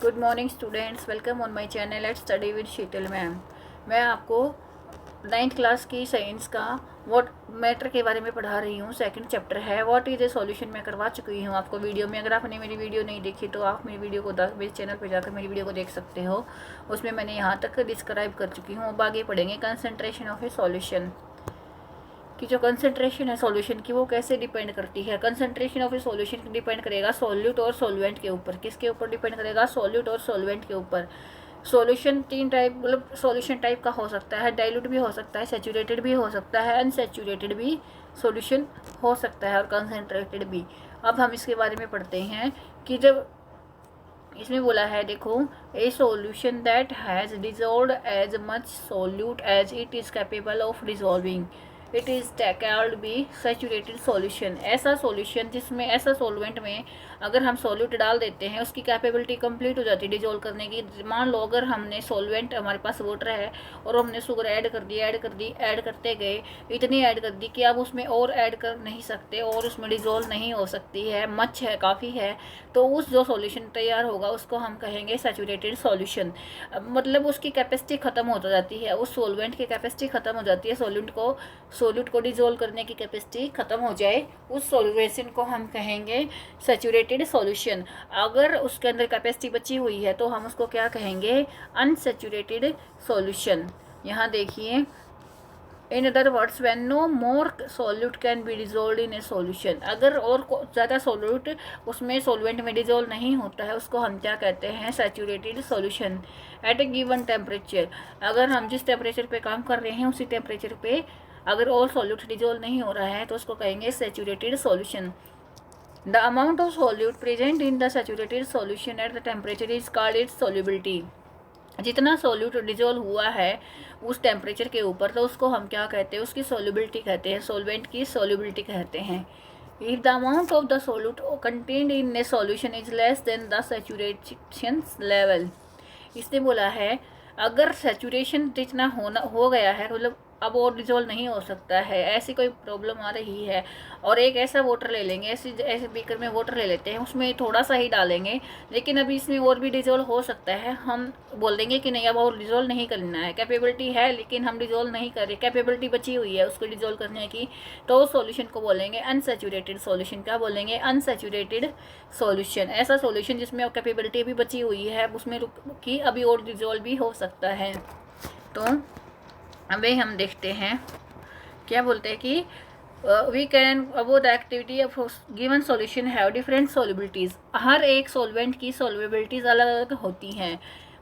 Good morning students, welcome on my channel at study with Sheetal ma'am. मैं आपको 9th class की science का what matter के बारे में पढ़ा रही हूँ। सेकंड चैप्टर है व्हाट इज़ ए सॉल्यूशन। मैं करवा चुकी हूँ आपको वीडियो में। अगर आपने मेरी वीडियो नहीं देखी तो आप मेरी वीडियो को मेरे चैनल पर जाकर मेरी वीडियो को देख सकते हो। उसमें मैंने यहाँ तक डिस्क्राइब कर चुकी हूँ। अब आगे पढ़ेंगे कंसंट्रेशन ऑफ ए सॉल्यूशन कि जो कंसंट्रेशन है सॉल्यूशन की वो कैसे डिपेंड करती है। Concentration of A solution depend करेगा सॉल्यूट और सॉल्वेंट के ऊपर। किसके ऊपर डिपेंड करेगा? सॉल्यूट और सॉल्वेंट के ऊपर। सॉल्यूशन तीन टाइप मतलब सॉल्यूशन टाइप का हो सकता है। डाइल्यूट भी हो सकता है, सैचुरेटेड भी हो सकता है, अनसैचुरेटेड भी सॉल्यूशन हो सकता है और कंसंट्रेटेड भी। अब हम इसके बारे में पढ़ते हैं कि जब इसमें बोला है, देखो, a solution that has dissolved as much solute as it is capable of dissolving it is called be saturated solution. ऐसा सॉल्यूशन जिसमें ऐसा सॉल्वेंट में अगर हम सॉल्यूट डाल देते हैं उसकी कैपेबिलिटी कंप्लीट हो जाती है डिजोल्व करने की। मान लो अगर हमने सॉल्वेंट, हमारे पास वाटर है और हमने शुगर ऐड कर दी ऐड करते गए, इतनी ऐड कर दी कि अब उसमें और ऐड कर नहीं सकते और उसमें डिजोल्व नहीं हो सकती है, मच है, काफ़ी है, तो उस जो सॉल्यूशन तैयार होगा उसको हम कहेंगे सैचुरेटेड सॉल्यूशन। मतलब उसकी कैपेसिटी ख़त्म हो जाती है, उस सॉल्वेंट की कैपेसिटी ख़त्म हो जाती है। सॉल्यूट को डिजोल्व करने की कैपेसिटी ख़त्म हो जाए, उस सॉल्यूशन को हम कहेंगे सैचुरेटेड सॉल्यूशन। अगर उसके अंदर कैपेसिटी बची हुई है तो हम उसको क्या कहेंगे? Unsaturated solution. यहाँ देखिए, in other words when no more solute can be dissolve in a solution. अगर और ज़्यादा सॉल्यूट उसमें सॉल्वेंट में डिजोल्व नहीं होता है उसको हम क्या कहते हैं? Saturated solution. एट ए गिवन टेम्परेचर, अगर हम जिस टेम्परेचर पे काम कर रहे हैं उसी टेम्परेचर पे अगर और सॉल्यूट डिजोल्व नहीं हो रहा है तो उसको कहेंगे saturated solution. The amount of solute present in the saturated solution at the temperature is called its solubility. जितना सॉल्यूट डिजोल्व हुआ है उस टेम्परेचर के ऊपर तो उसको हम क्या कहते हैं? उसकी सॉल्युबिलिटी कहते हैं, सॉल्वेंट की सॉल्युबिलिटी कहते हैं। If the amount of the solute contained in a solution is less than the saturation level. इसने बोला है अगर सैचुरेशन जितना हो गया है, मतलब अब और डिजोल्व नहीं हो सकता है, ऐसी कोई प्रॉब्लम आ रही है, और एक ऐसा वाटर ले लेंगे, ऐसे बीकर में वाटर ले लेते हैं, उसमें थोड़ा सा ही डालेंगे, लेकिन अभी इसमें और भी डिजोल्व हो सकता है, हम बोल देंगे कि नहीं अब और डिजोल्व नहीं करना है, कैपेबिलिटी है लेकिन हम डिजोल्व नहीं कर रहे, कैपेबिलिटी बची हुई है उसको डिजोल्व करने की, तो उस सॉल्यूशन को बोलेंगे अनसैचुरेटेड सॉल्यूशन। क्या बोलेंगे? Unsaturated solution. ऐसा सॉल्यूशन जिसमें कैपेबिलिटी भी बची हुई है, उसमें कि अभी और डिजोल्व भी हो सकता है। तो अभी हम देखते हैं क्या बोलते हैं कि we can above the activity of given solution have different solubilities. हर एक सॉल्वेंट की सॉल्युबिलिटीज़ अलग अलग होती हैं।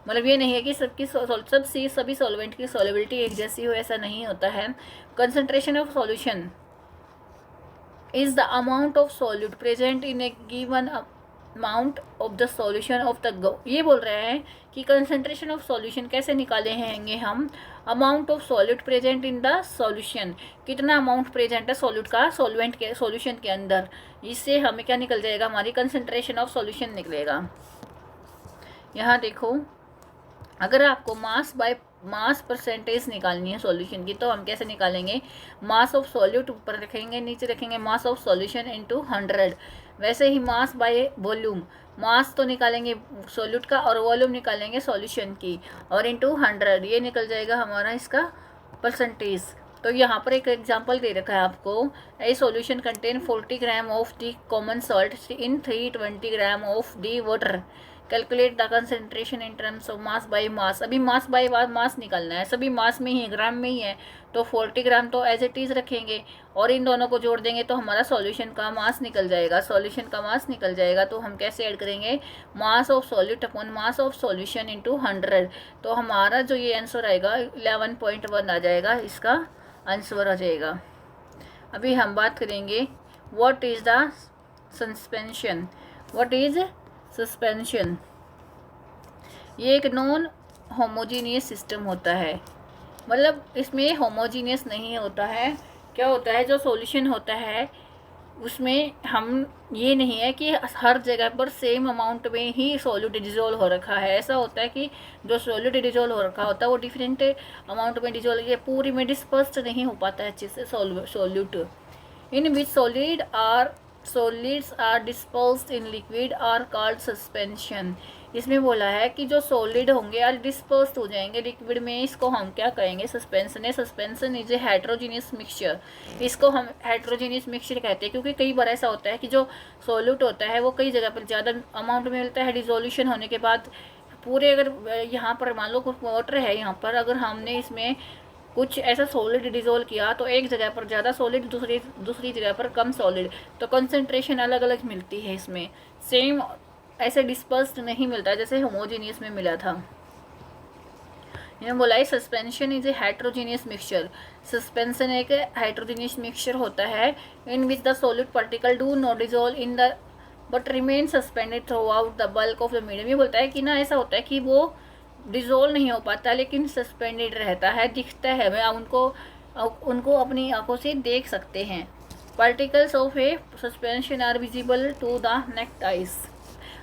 मतलब ये नहीं है कि सभी सॉल्वेंट की सॉल्युबिलिटी एक जैसी हो, ऐसा नहीं होता है। Concentration of solution is the amount of solute present in A given amount of the solution of the go. ये बोल रहे हैं कि कंसंट्रेशन ऑफ सॉल्यूशन कैसे निकाले हैं हम? Amount of solute present in the solution, कितना अमाउंट प्रेजेंट है सॉल्यूट का सॉल्वेंट के सॉल्यूशन के अंदर, इससे हमें क्या निकल जाएगा? हमारी कंसंट्रेशन ऑफ सॉल्यूशन निकलेगा। यहाँ देखो, अगर आपको मास परसेंटेज निकालनी है सॉल्यूशन की तो हम कैसे निकालेंगे? मास ऑफ सॉल्यूट ऊपर रखेंगे, नीचे रखेंगे मास ऑफ सॉल्यूशन इनटू 100। वैसे ही मास बाय वॉल्यूम, मास तो निकालेंगे सॉल्यूट का और वॉल्यूम निकालेंगे सॉल्यूशन की, और इनटू 100 ये निकल जाएगा हमारा इसका परसेंटेज। तो यहाँ पर एक एग्जांपल दे रखा है आपको, ए solution contain 40 gram of the common salt in 320 gram of the water. Calculate the concentration in terms of mass by mass. अभी मास बाय मास निकालना है, सभी मास में ही, ग्राम में ही है, तो 40 ग्राम तो एज इट इज़ रखेंगे और इन दोनों को जोड़ देंगे तो हमारा सॉल्यूशन का मास निकल जाएगा, सॉल्यूशन का मास निकल जाएगा। तो हम कैसे ऐड करेंगे? Mass of solute upon mass of solution into 100। तो हमारा जो ये आंसर आएगा 11.1 आ जाएगा, इसका आंसर आ जाएगा। अभी हम बात करेंगे what is the suspension. What is suspension? ये एक नॉन होमोजीनियस सिस्टम होता है, मतलब इसमें होमोजीनियस नहीं होता है। क्या होता है? जो सॉल्यूशन होता है उसमें हम ये नहीं है कि हर जगह पर सेम अमाउंट में ही सॉल्यूट डिजोल्व हो रखा है। ऐसा होता है कि जो सॉल्यूट डिजोल्व हो रखा होता है वो डिफरेंट अमाउंट में डिजोल्व, ये पूरी में डिस्पर्स्ड नहीं हो पाता है अच्छे से solute. In which solids are dispersed in liquid are called suspension। इसमें बोला है कि जो सॉलिड होंगे या डिस्पर्स्ड हो जाएंगे लिक्विड में, इसको हम क्या कहेंगे, सस्पेंशन है। Suspension is a heterogeneous mixture, इसको हम हेट्रोजीनियस मिक्सचर कहते हैं, क्योंकि कई बार ऐसा होता है कि जो सॉल्यूट होता है वो कई जगह पर ज़्यादा अमाउंट में मिलता है, डिसोल्यूशन होने के बाद पूरे, अगर यहाँ पर मान लो कुछ वाटर है, यहाँ पर अगर हमने इसमें कुछ ऐसा सॉलिड डिजोल्व किया तो एक जगह पर ज़्यादा सॉलिड, दूसरी जगह पर कम सॉलिड, तो कंसंट्रेशन अलग अलग मिलती है इसमें, सेम ऐसे डिस्पर्स्ड नहीं मिलता जैसे होमोजीनियस में मिला था। बोला है suspension is a heterogeneous mixture, suspension एक हेट्रोजीनियस मिक्सचर होता है in which the solid particle do not dissolve in the but remain suspended throughout the bulk of the medium. ये बोलता है कि ना ऐसा होता है कि वो डिजोल्व नहीं हो पाता लेकिन सस्पेंडेड रहता है, दिखता है, मैं उनको अपनी आंखों से देख सकते हैं। Particles of a suspension are visible to the naked eyes,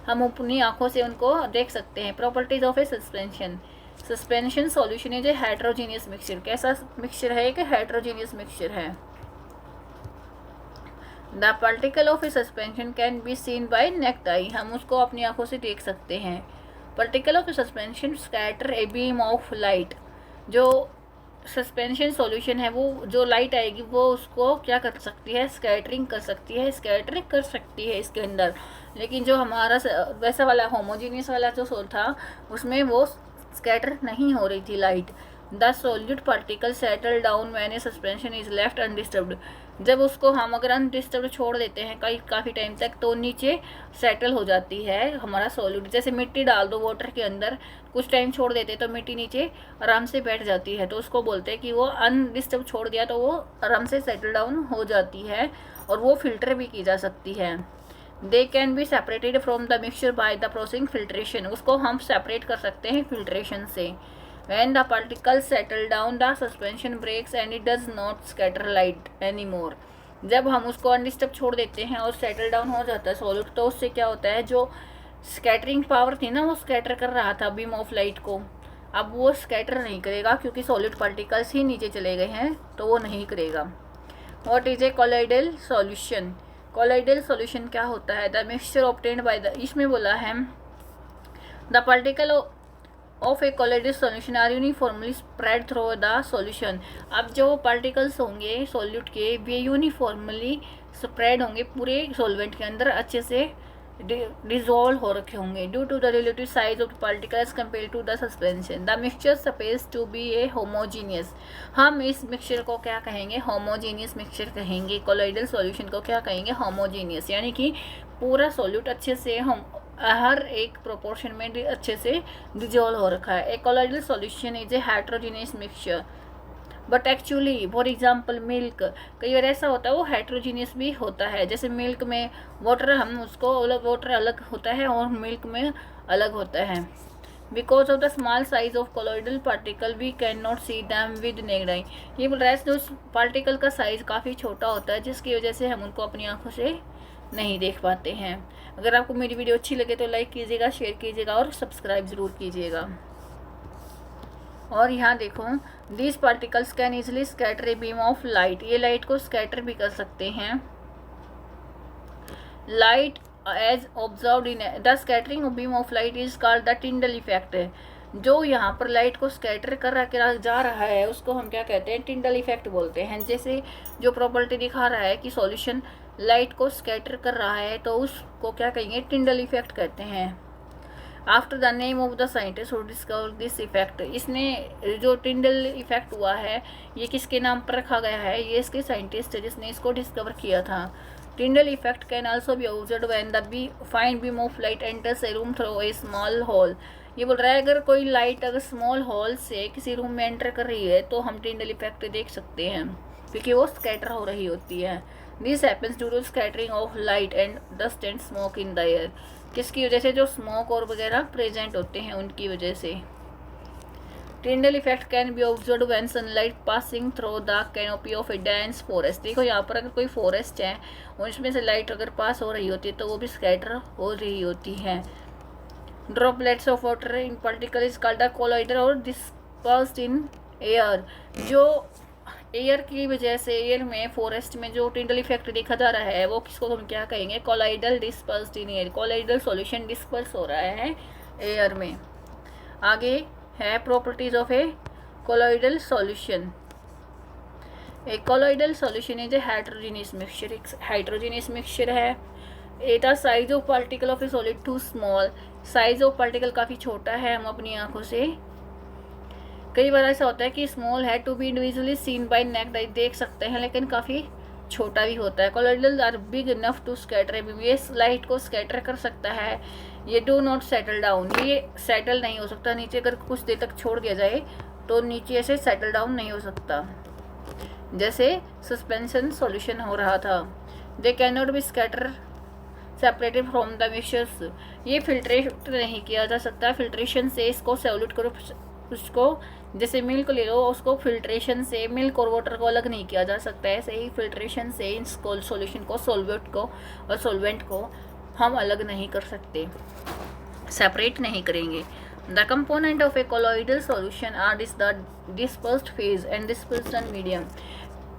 हम अपनी आंखों से उनको देख सकते हैं। Properties of a suspension, suspension solution is a heterogeneous mixture, कैसा मिक्सचर है, एक हेट्रोजीनियस मिक्सचर है। The particle of a suspension can be seen by naked eye, हम उसको अपनी आंखों से देख सकते हैं। Particle of a suspension scatter a beam of light, जो सस्पेंशन सॉल्यूशन है वो जो लाइट आएगी वो उसको क्या कर सकती है, स्कैटरिंग कर सकती है, स्कैटरिंग कर सकती है इसके अंदर। लेकिन जो हमारा वैसा वाला होमोजीनियस वाला जो सोल था उसमें वो स्कैटर नहीं हो रही थी light. The solute particle settle down when A suspension is left undisturbed, जब उसको हम अगर अनडिस्टर्ब छोड़ देते हैं काफ़ी टाइम तक तो नीचे सेटल हो जाती है हमारा सॉल्यूट। जैसे मिट्टी डाल दो वाटर के अंदर, कुछ टाइम छोड़ देते तो मिट्टी नीचे आराम से बैठ जाती है, तो उसको बोलते हैं कि वो अनडिस्टर्ब छोड़ दिया तो वो आराम से सेटल डाउन हो जाती है और वो फिल्टर भी की जा सकती है। They can be separated from the mixture by the processing filtration, उसको हम सेपरेट कर सकते हैं फिल्ट्रेशन से। When the particles settle down, the suspension breaks and it does not scatter light anymore. जब हम उसको अनडिस्टर्ब छोड़ देते हैं और सेटल डाउन हो जाता है सॉलिड, तो उससे क्या होता है, जो स्कैटरिंग पावर थी ना वो स्कैटर कर रहा था बीम ऑफ लाइट को, अब वो स्कैटर नहीं करेगा क्योंकि सॉलिड पार्टिकल्स ही नीचे चले गए हैं, तो वो नहीं करेगा। What is a colloidal solution, colloidal solution क्या होता है, the mixture obtained by the, इसमें बोला है the particle of a colloidal solution are uniformly spread through the solution. अब जो पार्टिकल्स होंगे सॉल्यूट के वे यूनिफॉर्मली स्प्रेड होंगे पूरे सॉल्वेंट के अंदर, अच्छे से डिजोल्व हो रखे होंगे। Due to the relative size of particles compare to the suspension, the mixture supposes to be a homogeneous, हम इस मिक्सचर को क्या कहेंगे, होमोजीनियस मिक्सचर कहेंगे। कोलाइडल सॉल्यूशन को क्या कहेंगे, होमोजीनियस, यानी कि पूरा सॉल्यूट अच्छे से हम हर एक प्रोपोर्शन में अच्छे से डिजोल्व हो रखा है। A colloidal solution is a heterogeneous mixture but actually, for example milk, कई बार ऐसा होता है वो हेट्रोजीनियस भी होता है, जैसे मिल्क में वाटर, हम उसको अलग, वाटर अलग होता है और मिल्क में अलग होता है। Because of the small size of colloidal particle we can not see them with naked eye, ये बोल रहा है जो पार्टिकल का साइज काफ़ी छोटा होता है जिसकी वजह से हम उनको अपनी आंखों से नहीं देख पाते हैं। अगर आपको मेरी वीडियो अच्छी लगे तो लाइक कीजिएगा, शेयर कीजिएगा और सब्सक्राइब ज़रूर कीजिएगा। और यहाँ देखो, these particles can easily scatter a beam of light, ये लाइट को स्कैटर भी कर सकते हैं। Light as observed in the scattering of beam of light is called the Tyndall effect, जो यहाँ पर लाइट को स्कैटर कर जा रहा है उसको हम क्या कहते हैं, टिंडल इफेक्ट बोलते हैं। जैसे जो प्रॉपर्टी दिखा रहा है कि सॉल्यूशन लाइट को स्कैटर कर रहा है तो उसको क्या कहेंगे, टिंडल इफेक्ट कहते हैं। After the name of the scientist who discover this effect, इसने जो टिंडल इफेक्ट हुआ है ये किसके नाम पर रखा गया है, ये इसके साइंटिस्ट है जिसने इसको डिस्कवर किया था। Tyndall effect can also be observed when the fine beam of light enters a room through a small hole, ये बोल रहा है अगर कोई लाइट अगर स्मॉल होल से किसी रूम में एंटर कर रही है तो हम टिंडल इफेक्ट देख सकते हैं क्योंकि वो स्कैटर हो रही होती है। This happens due to scattering of light and dust and smoke in the air, किसकी वजह से, जो स्मोक और वगैरह प्रेजेंट होते हैं उनकी वजह से। टिंडल effect can be observed when sunlight passing through the canopy of A dense forest, देखो यहाँ पर अगर कोई फॉरेस्ट है और इसमें से लाइट अगर पास हो रही होती है तो वो भी स्कैटर हो रही होती है। Droplets of water in particle is called the collider और डिस्पर्स्ड इन एयर, जो एयर की वजह से एयर में फॉरेस्ट में जो टिंडल इफेक्ट देखा जा रहा है वो किसको हम क्या कहेंगे, colloidal dispersed in air, colloidal solution disperse हो रहा है एयर में। आगे है properties of a colloidal solution. A colloidal solution is a heterogeneous mixture. एक हाइड्रोजीनियस मिक्सचर है। The size of particle of a solid too small. Size of particle काफ़ी छोटा है, हम अपनी आंखों से कई बार ऐसा होता है कि स्मॉल है to be individually seen by naked देख सकते हैं, लेकिन काफ़ी छोटा भी होता है। Colloidal are big enough to scatter, ये लाइट को स्कैटर कर सकता है। ये डू नॉट सेटल डाउन, ये सेटल नहीं हो सकता नीचे, अगर कुछ देर तक छोड़ दिया जाए तो नीचे ऐसे सेटल डाउन नहीं हो सकता, जैसे सस्पेंशन सॉल्यूशन हो रहा था। They can not be scatter separated from the mixtures, ये फिल्ट्रेट नहीं किया जा सकता। फिल्ट्रेशन से इसको सॉल्यूट करो, उसको जैसे मिल्क ले लो, उसको फिल्ट्रेशन से मिल्क और वाटर को अलग नहीं किया जा सकता है। ऐसे ही फिल्ट्रेशन से इन सॉल्यूशन को, सॉल्वेंट को और सॉल्वेंट को हम अलग नहीं कर सकते, सेपरेट नहीं करेंगे। The component of a colloidal solution are the dispersed phase and dispersion medium.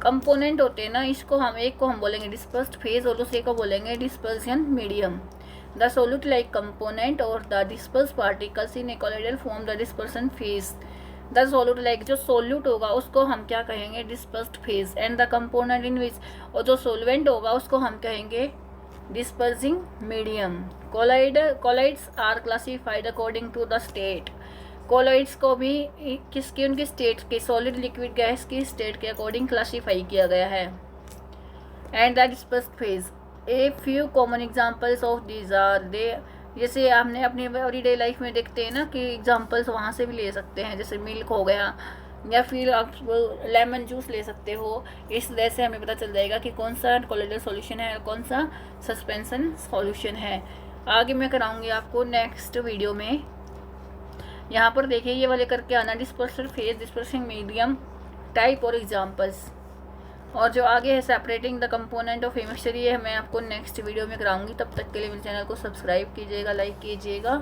Component होते हैं ना, इसको हम एक को हम बोलेंगे डिस्पर्स्ड फेज और दूसरे को बोलेंगे dispersion medium. The solute like component और the disperse particles in a colloidal form the dispersion phase. The solute like, जो सोल्यूट होगा उसको हम क्या कहेंगे, dispersed phase. And the component in which, और जो सोलवेंट होगा उसको हम कहेंगे dispersing medium. Colloids are classified according to the state. Colloids को भी किसकी, उनकी स्टेट के, सॉलिड लिक्विड गैस की स्टेट के अकॉर्डिंग क्लासीफाई किया गया है। And the dispersed phase, a few common examples of these are they, जैसे आपने अपनी एवरीडे लाइफ में देखते हैं ना कि एग्जांपल्स वहाँ से भी ले सकते हैं, जैसे मिल्क हो गया या फिर आप लेमन जूस ले सकते हो। इस तरह से हमें पता चल जाएगा कि कौन सा कोलॉइडल सॉल्यूशन है और कौन सा सस्पेंशन सॉल्यूशन है। आगे मैं कराऊंगी आपको नेक्स्ट वीडियो में। यहाँ पर देखिए ये वाले करके आना, dispersion phase, dispersing medium, type और एग्जाम्पल्स। और जो आगे है separating the component of a mixture, ये मैं आपको नेक्स्ट वीडियो में कराऊंगी। तब तक के लिए मेरे चैनल को सब्सक्राइब कीजिएगा, लाइक कीजिएगा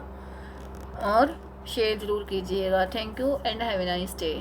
और शेयर ज़रूर कीजिएगा। Thank you and have a nice day.